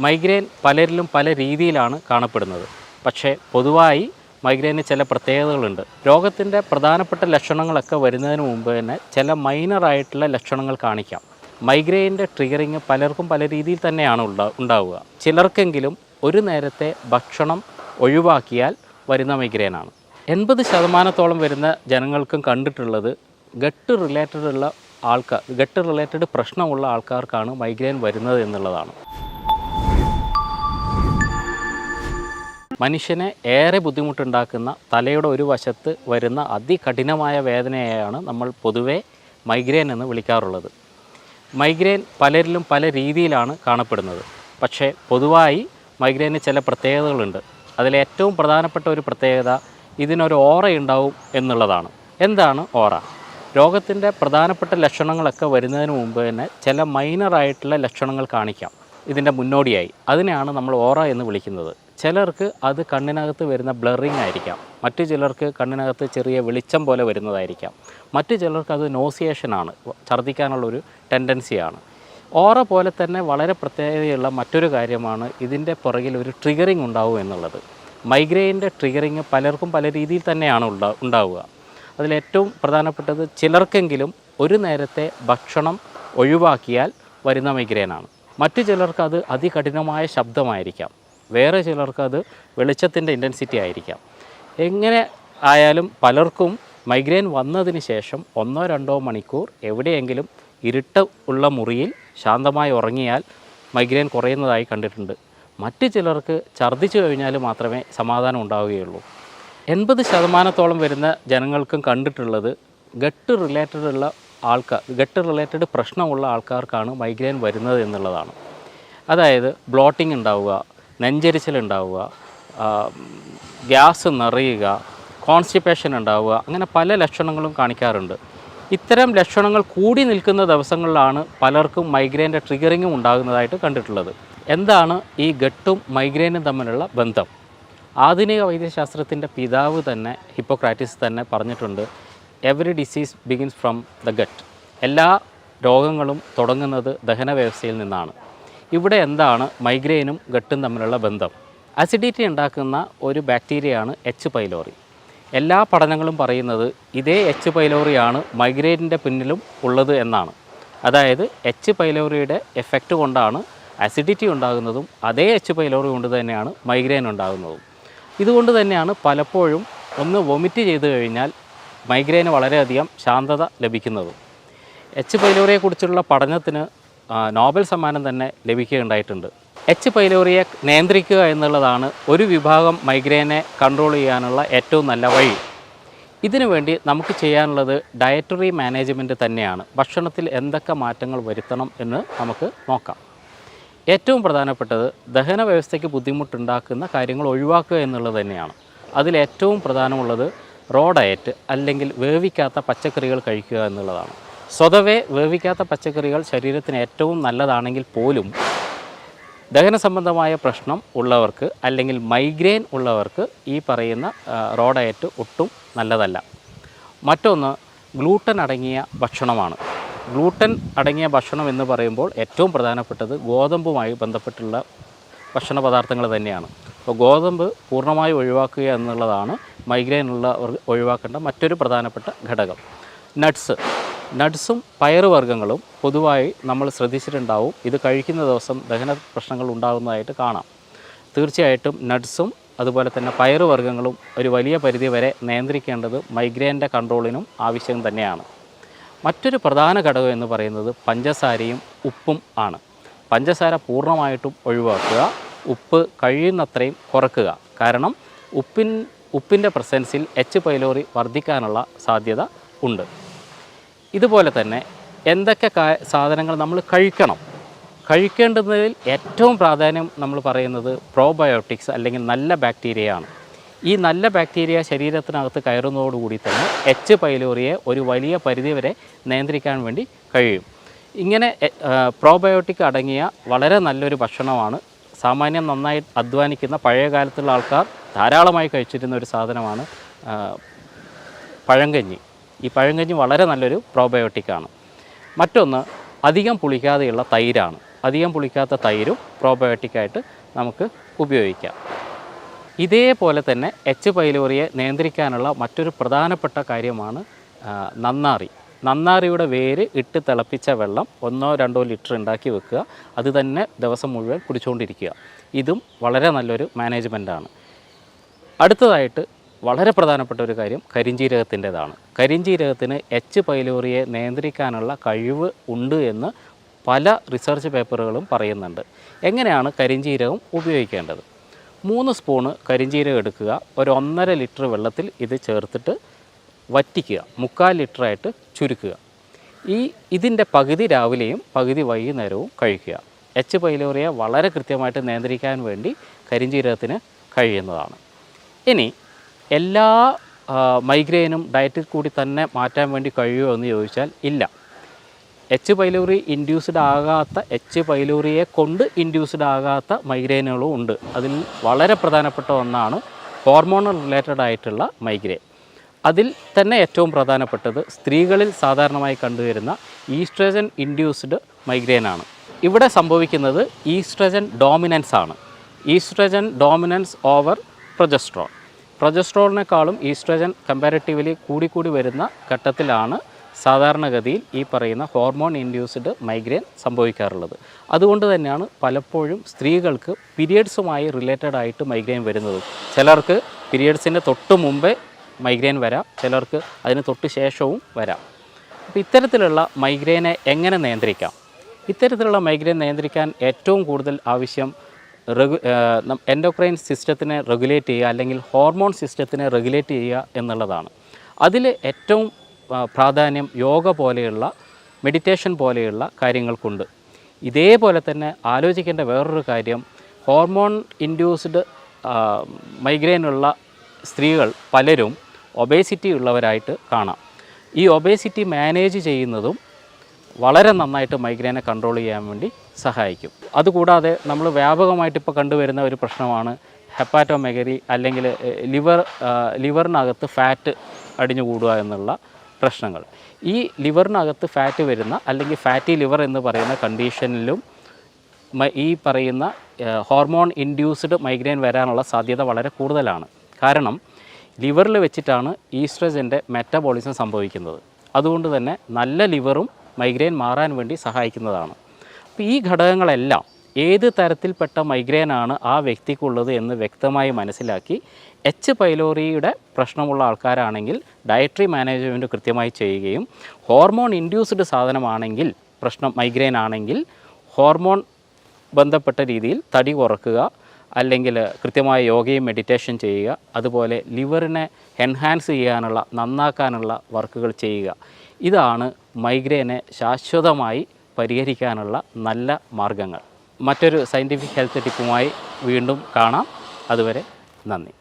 Migraine പലരിലും പല രീതിയിലാണ് കാണപ്പെടുന്നത്. പക്ഷേ പൊതുവായി മൈഗ്രെയിന് ചില പ്രത്യേകതകളുണ്ട്. രോഗത്തിൻ്റെ പ്രധാനപ്പെട്ട ലക്ഷണങ്ങളൊക്കെ വരുന്നതിന് മുമ്പ് തന്നെ ചില മൈനറായിട്ടുള്ള ലക്ഷണങ്ങൾ കാണിക്കാം. മൈഗ്രെയിൻ്റെ ട്രിഗറിങ് പലർക്കും പല രീതിയിൽ തന്നെയാണ് ഉണ്ടാവുക. ചിലർക്കെങ്കിലും ഒരു നേരത്തെ ഭക്ഷണം ഒഴിവാക്കിയാൽ വരുന്ന മൈഗ്രെയിനാണ്. 80% വരുന്ന ജനങ്ങൾക്കും കണ്ടിട്ടുള്ളത് ഗട്ട് റിലേറ്റഡ് പ്രശ്നമുള്ള ആൾക്കാർക്കാണ് മൈഗ്രെയിൻ വരുന്നത് എന്നുള്ളതാണ്. മനുഷ്യനെ ഏറെ ബുദ്ധിമുട്ടുണ്ടാക്കുന്ന തലയുടെ ഒരു വശത്ത് വരുന്ന അതികഠിനമായ വേദനയെയാണ് നമ്മൾ പൊതുവെ മൈഗ്രെയിൻ എന്ന് വിളിക്കാറുള്ളത്. മൈഗ്രെയിൻ പലരിലും പല രീതിയിലാണ് കാണപ്പെടുന്നത്. പക്ഷേ പൊതുവായി മൈഗ്രെയിന് ചില പ്രത്യേകതകളുണ്ട്. അതിലേറ്റവും പ്രധാനപ്പെട്ട ഒരു പ്രത്യേകത ഇതിനൊരു ഓറയുണ്ടാവും എന്നുള്ളതാണ്. എന്താണ് ഓറ? രോഗത്തിൻ്റെ പ്രധാനപ്പെട്ട ലക്ഷണങ്ങളൊക്കെ വരുന്നതിന് മുമ്പ് തന്നെ ചില മൈനറായിട്ടുള്ള ലക്ഷണങ്ങൾ കാണിക്കാം ഇതിൻ്റെ മുന്നോടിയായി. അതിനെയാണ് നമ്മൾ ഓറ എന്ന് വിളിക്കുന്നത്. ചിലർക്ക് അത് കണ്ണിനകത്ത് വരുന്ന ബ്ലറിങ് ആയിരിക്കാം, മറ്റു ചിലർക്ക് കണ്ണിനകത്ത് ചെറിയ വെളിച്ചം പോലെ വരുന്നതായിരിക്കാം, മറ്റു ചിലർക്ക് അത് നോസിയേഷനാണ്, ഛർദ്ദിക്കാനുള്ളൊരു ടെൻഡൻസിയാണ്. ഓറ പോലെ തന്നെ വളരെ പ്രത്യേകതയുള്ള മറ്റൊരു കാര്യമാണ് ഇതിൻ്റെ പുറകിൽ ഒരു ട്രിഗറിങ് ഉണ്ടാവും എന്നുള്ളത്. മൈഗ്രെയിൻ്റെ ട്രിഗറിങ് പലർക്കും പല രീതിയിൽ തന്നെയാണ് ഉണ്ടാവുക. അതിലേറ്റവും പ്രധാനപ്പെട്ടത് ചിലർക്കെങ്കിലും ഒരു നേരത്തെ ഭക്ഷണം ഒഴിവാക്കിയാൽ വരുന്ന മൈഗ്രെയിനാണ്. മറ്റു ചിലർക്കത് അതികഠിനമായ ശബ്ദമായിരിക്കാം, വേറെ ചിലർക്കത് വെളിച്ചത്തിൻ്റെ ഇൻറ്റൻസിറ്റി ആയിരിക്കാം. എങ്ങനെ ആയാലും പലർക്കും മൈഗ്രെയിൻ വന്നതിന് ശേഷം 1-2 മണിക്കൂർ എവിടെയെങ്കിലും ഇരുട്ട് ഉള്ള മുറിയിൽ ശാന്തമായി ഉറങ്ങിയാൽ മൈഗ്രെയിൻ കുറയുന്നതായി കണ്ടിട്ടുണ്ട്. മറ്റു ചിലർക്ക് ഛർദ്ദിച്ചു കഴിഞ്ഞാൽ മാത്രമേ സമാധാനം ഉണ്ടാവുകയുള്ളൂ. 80% വരുന്ന ജനങ്ങൾക്കും കണ്ടിട്ടുള്ളത് ഗട്ട് റിലേറ്റഡ് പ്രശ്നമുള്ള ആൾക്കാർക്കാണ് മൈഗ്രെയിൻ വരുന്നത് എന്നുള്ളതാണ്. അതായത് ബ്ലോട്ടിംഗ് ഉണ്ടാവുക, നെഞ്ചരിച്ചിലുണ്ടാവുക, ഗ്യാസ് നിറയുക, കോൺസ്റ്റിപ്പേഷൻ ഉണ്ടാവുക, അങ്ങനെ പല ലക്ഷണങ്ങളും കാണിക്കാറുണ്ട്. ഇത്തരം ലക്ഷണങ്ങൾ കൂടി നിൽക്കുന്ന ദിവസങ്ങളിലാണ് പലർക്കും മൈഗ്രെയിൻ്റെ ട്രിഗറിങ്ങും ഉണ്ടാകുന്നതായിട്ട് കണ്ടിട്ടുള്ളത്. എന്താണ് ഈ ഗട്ടും മൈഗ്രെയിനും തമ്മിലുള്ള ബന്ധം? ആധുനിക വൈദ്യശാസ്ത്രത്തിൻ്റെ പിതാവ് തന്നെ ഹിപ്പോക്രാറ്റീസ് തന്നെ പറഞ്ഞിട്ടുണ്ട്, every disease begins from the gut. എല്ലാ രോഗങ്ങളും തുടങ്ങുന്നത് ദഹന വ്യവസ്ഥയിൽ നിന്നാണ്. ഇവിടെ എന്താണ് മൈഗ്രെയിനും ഗട്ടും തമ്മിലുള്ള ബന്ധം? അസിഡിറ്റി ഉണ്ടാക്കുന്ന ഒരു ബാക്ടീരിയയാണ് എച്ച് പൈലോറി. എല്ലാ പഠനങ്ങളും പറയുന്നത് ഇതേ എച്ച് പൈലോറിയാണ് മൈഗ്രെയിനിൻ്റെ പിന്നിലും ഉള്ളത് എന്നാണ്. അതായത് എച്ച് പൈലോറിയുടെ എഫക്റ്റ് കൊണ്ടാണ് അസിഡിറ്റി ഉണ്ടാകുന്നതും അതേ എച്ച് പൈലോറി കൊണ്ട് തന്നെയാണ് മൈഗ്രെയിൻ ഉണ്ടാകുന്നതും. ഇതുകൊണ്ട് തന്നെയാണ് പലപ്പോഴും ഒന്ന് വൊമിറ്റ് ചെയ്തു കഴിഞ്ഞാൽ മൈഗ്രെയിന് വളരെയധികം ശാന്തത ലഭിക്കുന്നതും. എച്ച് പൈലോറിയെക്കുറിച്ചുള്ള പഠനത്തിന് നോബൽ സമ്മാനം തന്നെ ലഭിക്കുകയുണ്ടായിട്ടുണ്ട്. എച്ച് പൈലോറിയെ നിയന്ത്രിക്കുക എന്നുള്ളതാണ് ഒരു വിഭാഗം മൈഗ്രെയിനെ കൺട്രോൾ ചെയ്യാനുള്ള ഏറ്റവും നല്ല വഴി. ഇതിനു വേണ്ടി നമുക്ക് ചെയ്യാനുള്ളത് ഡയറ്ററി മാനേജ്മെൻറ്റ് തന്നെയാണ്. ഭക്ഷണത്തിൽ എന്തൊക്കെ മാറ്റങ്ങൾ വരുത്തണം എന്ന് നമുക്ക് നോക്കാം. ഏറ്റവും പ്രധാനപ്പെട്ടത് ദഹന വ്യവസ്ഥയ്ക്ക് ബുദ്ധിമുട്ടുണ്ടാക്കുന്ന കാര്യങ്ങൾ ഒഴിവാക്കുക എന്നുള്ളത് തന്നെയാണ്. അതിലേറ്റവും പ്രധാനമുള്ളത് റോ ഡയറ്റ് അല്ലെങ്കിൽ വേവിക്കാത്ത പച്ചക്കറികൾ കഴിക്കുക എന്നുള്ളതാണ്. സ്വതവേ വേവിക്കാത്ത പച്ചക്കറികൾ ശരീരത്തിന് ഏറ്റവും നല്ലതാണെങ്കിൽ പോലും ദഹന സംബന്ധമായ പ്രശ്നം ഉള്ളവർക്ക് അല്ലെങ്കിൽ മൈഗ്രെയിൻ ഉള്ളവർക്ക് ഈ പറയുന്ന റോ ഡയറ്റ് ഒട്ടും നല്ലതല്ല. മറ്റൊന്ന് ഗ്ലൂട്ടൻ അടങ്ങിയ ഭക്ഷണമാണ്. ഗ്ലൂട്ടൻ അടങ്ങിയ ഭക്ഷണം എന്ന് പറയുമ്പോൾ ഏറ്റവും പ്രധാനപ്പെട്ടത് ഗോതമ്പുമായി ബന്ധപ്പെട്ടുള്ള ഭക്ഷണ പദാർത്ഥങ്ങൾ തന്നെയാണ്. അപ്പോൾ ഗോതമ്പ് പൂർണ്ണമായി ഒഴിവാക്കുക എന്നുള്ളതാണ് മൈഗ്രെയിൻ ഉള്ളവർ ഒഴിവാക്കേണ്ട മറ്റൊരു പ്രധാനപ്പെട്ട ഘടകം. നട്ട്സും പയറുവർഗ്ഗങ്ങളും പൊതുവായി നമ്മൾ ശ്രദ്ധിച്ചിട്ടുണ്ടാവും. ഇത് കഴിക്കുന്ന ദിവസം ദഹന പ്രശ്നങ്ങൾ ഉണ്ടാകുന്നതായിട്ട് കാണാം. തീർച്ചയായിട്ടും നട്ട്സും അതുപോലെ തന്നെ പയറുവർഗ്ഗങ്ങളും ഒരു വലിയ പരിധിവരെ നിയന്ത്രിക്കേണ്ടത് മൈഗ്രെയിൻ്റെ കൺട്രോളിനും ആവശ്യം തന്നെയാണ്. മറ്റൊരു പ്രധാന ഘടകം എന്ന് പറയുന്നത് പഞ്ചസാരയും ഉപ്പും ആണ്. പഞ്ചസാര പൂർണ്ണമായിട്ടും ഒഴിവാക്കുക, ഉപ്പ് കഴിയുന്നത്രയും കുറക്കുക. കാരണം ഉപ്പിൻ്റെ പ്രസൻസിൽ എച്ച് പൈലോറി വർദ്ധിക്കാനുള്ള സാധ്യത ഉണ്ട്. ഇതുപോലെ തന്നെ എന്തൊക്കെ സാധനങ്ങൾ നമ്മൾ കഴിക്കേണ്ടതിൽ ഏറ്റവും പ്രാധാന്യം നമ്മൾ പറയുന്നത് പ്രോബയോട്ടിക്സ് അല്ലെങ്കിൽ നല്ല ബാക്ടീരിയയാണ്. ഈ നല്ല ബാക്ടീരിയ ശരീരത്തിനകത്ത് കയറുന്നതോടുകൂടി തന്നെ എച്ച് പൈലോറിയെ ഒരു വലിയ പരിധിവരെ നിയന്ത്രിക്കാൻ വേണ്ടി കഴിയും. ഇങ്ങനെ പ്രോബയോട്ടിക് അടങ്ങിയ വളരെ നല്ലൊരു ഭക്ഷണമാണ്. സാമാന്യം നന്നായി അധ്വാനിക്കുന്ന പഴയ കാലത്തുള്ള ആൾക്കാർ ധാരാളമായി കഴിച്ചിരുന്ന ഒരു സാധനമാണ് പഴങ്കഞ്ഞി. ഈ പഴങ്കഞ്ഞി വളരെ നല്ലൊരു പ്രോബയോട്ടിക്കാണ്. മറ്റൊന്ന് അധികം പുളിക്കാതെയുള്ള തൈരാണ്. അധികം പുളിക്കാത്ത തൈരും പ്രോബയോട്ടിക്കായിട്ട് നമുക്ക് ഉപയോഗിക്കാം. ഇതേപോലെ തന്നെ എച്ച് പൈലോറിയെ നിയന്ത്രിക്കാനുള്ള മറ്റൊരു പ്രധാനപ്പെട്ട കാര്യമാണ് നന്നാറി. നന്നാറിയുടെ വേര് ഇട്ട് തിളപ്പിച്ച വെള്ളം 1-2 ലിറ്റർ ഉണ്ടാക്കി വെക്കുക. അത് തന്നെ ദിവസം മുഴുവൻ കുടിച്ചുകൊണ്ടിരിക്കുക. ഇതും വളരെ നല്ലൊരു മാനേജ്മെൻറ്റാണ്. അടുത്തതായിട്ട് വളരെ പ്രധാനപ്പെട്ട ഒരു കാര്യം കരിഞ്ജീരകത്തിൻ്റെതാണ്. കരിഞ്ജീരകത്തിന് എച്ച് പൈലോറിയെ നിയന്ത്രിക്കാനുള്ള കഴിവ് ഉണ്ട് എന്ന് പല റിസർച്ച് പേപ്പറുകളും പറയുന്നുണ്ട്. എങ്ങനെയാണ് കരിഞ്ജീരകം ഉപയോഗിക്കേണ്ടത്? 3 സ്പൂണ് കരിഞ്ജീരകം എടുക്കുക. ഒരു 1.5 ലിറ്റർ വെള്ളത്തിൽ ഇത് ചേർത്തിട്ട് വറ്റിക്കുക. 3/4 ലിറ്ററായിട്ട് ചുരുക്കുക. ഇതിൻ്റെ പകുതി രാവിലെയും പകുതി വൈകുന്നേരവും കഴിക്കുക. എച്ച് പൈലോറിയെ വളരെ കൃത്യമായിട്ട് നിയന്ത്രിക്കാൻ വേണ്ടി കരിഞ്ജീരകത്തിന് കഴിയുന്നതാണ്. ഇനി എല്ലാ മൈഗ്രെയിനും ഡയറ്റിൽ കൂടി തന്നെ മാറ്റാൻ വേണ്ടി കഴിയുമോ എന്ന് ചോദിച്ചാൽ ഇല്ല. എച്ച് പൈലോറി ഇൻഡ്യൂസ്ഡ് ആകാത്ത, എച്ച് പൈലോറിയെ കൊണ്ട് ഇൻഡ്യൂസ്ഡ് ആകാത്ത മൈഗ്രെയിനുകളും ഉണ്ട്. അതിൽ വളരെ പ്രധാനപ്പെട്ട ഒന്നാണ് ഹോർമോണൽ റിലേറ്റഡ് ആയിട്ടുള്ള മൈഗ്രെയിൻ. അതിൽ തന്നെ ഏറ്റവും പ്രധാനപ്പെട്ടത് സ്ത്രീകളിൽ സാധാരണമായി കണ്ടുവരുന്ന ഈസ്ട്രജൻ ഇൻഡ്യൂസ്ഡ് മൈഗ്രെയിനാണ്. ഇവിടെ സംഭവിക്കുന്നത് ഈസ്ട്രജൻ ഡോമിനൻസ് ആണ്. Estrogen dominance over progesterone. പ്രൊജസ്ട്രോണിനേക്കാളും ഈസ്ട്രജൻ കമ്പാരിറ്റീവ്ലി കൂടി വരുന്ന ഘട്ടത്തിലാണ് സാധാരണഗതിയിൽ ഈ പറയുന്ന ഹോർമോൺ ഇൻഡ്യൂസ്ഡ് മൈഗ്രെയിൻ സംഭവിക്കാറുള്ളത്. അതുകൊണ്ട് തന്നെയാണ് പലപ്പോഴും സ്ത്രീകൾക്ക് പീരിയഡ്സുമായി റിലേറ്റഡ് ആയിട്ട് മൈഗ്രെയിൻ വരുന്നത്. ചിലർക്ക് പീരിയഡ്സിൻ്റെ തൊട്ട് മുമ്പേ മൈഗ്രെയിൻ വരാം, ചിലർക്ക് അതിന് തൊട്ട് ശേഷവും വരാം. അപ്പോൾ ഇത്തരത്തിലുള്ള മൈഗ്രെയിനെ എങ്ങനെ നിയന്ത്രിക്കാം? ഇത്തരത്തിലുള്ള മൈഗ്രെയിൻ നിയന്ത്രിക്കാൻ ഏറ്റവും കൂടുതൽ ആവശ്യം എൻഡോക്രൈൻ സിസ്റ്റത്തിനെ റെഗുലേറ്റ് ചെയ്യുക, അല്ലെങ്കിൽ ഹോർമോൺ സിസ്റ്റത്തിനെ റെഗുലേറ്റ് ചെയ്യുക എന്നുള്ളതാണ്. അതിൽ ഏറ്റവും പ്രാധാന്യം യോഗ പോലെയുള്ള, മെഡിറ്റേഷൻ പോലെയുള്ള കാര്യങ്ങൾക്കുണ്ട്. ഇതേപോലെ തന്നെ ആലോചിക്കേണ്ട വേറൊരു കാര്യം, ഹോർമോൺ ഇൻഡ്യൂസ്ഡ് മൈഗ്രെയിനുള്ള സ്ത്രീകൾ പലരും ഒബേസിറ്റി ഉള്ളവരായിട്ട് കാണാം. ഈ ഒബേസിറ്റി മാനേജ് ചെയ്യുന്നതും വളരെ നന്നായിട്ട് മൈഗ്രെയിനെ കൺട്രോൾ ചെയ്യാൻ വേണ്ടി സഹായിക്കും. അതുകൂടാതെ നമ്മൾ വ്യാപകമായിട്ട് ഇപ്പോൾ കണ്ടുവരുന്ന ഒരു പ്രശ്നമാണ് ഹെപ്പാറ്റോമെഗലി, അല്ലെങ്കിൽ ലിവറിനകത്ത് ഫാറ്റ് അടിഞ്ഞുകൂടുക എന്നുള്ള പ്രശ്നങ്ങൾ. ഈ ലിവറിനകത്ത് ഫാറ്റ് വരുന്ന, അല്ലെങ്കിൽ ഫാറ്റി ലിവർ എന്ന് പറയുന്ന കണ്ടീഷനിലും ഈ പറയുന്ന ഹോർമോൺ ഇൻഡ്യൂസ്ഡ് മൈഗ്രെയിൻ വരാനുള്ള സാധ്യത വളരെ കൂടുതലാണ്. കാരണം ലിവറിൽ വെച്ചിട്ടാണ് ഈസ്ട്രജൻ്റെ മെറ്റബോളിസം സംഭവിക്കുന്നത്. അതുകൊണ്ട് തന്നെ നല്ല ലിവറും മൈഗ്രെയിൻ മാറാൻ വേണ്ടി സഹായിക്കുന്നതാണ്. അപ്പോൾ ഈ ഘടകങ്ങളെല്ലാം ഏത് തരത്തിൽപ്പെട്ട മൈഗ്രെയിനാണ് ആ വ്യക്തിക്കുള്ളത് എന്ന് വ്യക്തമായി മനസ്സിലാക്കി, എച്ച് പൈലോറിയുടെ പ്രശ്നമുള്ള ആൾക്കാരാണെങ്കിൽ ഡയറ്ററി മാനേജ്മെൻറ്റ് കൃത്യമായി ചെയ്യുകയും, ഹോർമോൺ ഇൻഡ്യൂസ്ഡ് സാധനമാണെങ്കിൽ, മൈഗ്രെയിൻ ആണെങ്കിൽ ഹോർമോൺ ബന്ധപ്പെട്ട രീതിയിൽ തടി കുറക്കുക, അല്ലെങ്കിൽ കൃത്യമായ യോഗയും മെഡിറ്റേഷൻ ചെയ്യുക, അതുപോലെ ലിവറിനെ എൻഹാൻസ് ചെയ്യാനുള്ള, നന്നാക്കാനുള്ള വർക്കുകൾ ചെയ്യുക. ഇതാണ് മൈഗ്രെയിനെ ശാശ്വതമായി പരിഹരിക്കാനുള്ള നല്ല മാർഗങ്ങൾ. മറ്റൊരു സയൻറ്റിഫിക് ഹെൽത്ത് ടിപ്പുമായി വീണ്ടും കാണാം. അതുവരെ നന്ദി.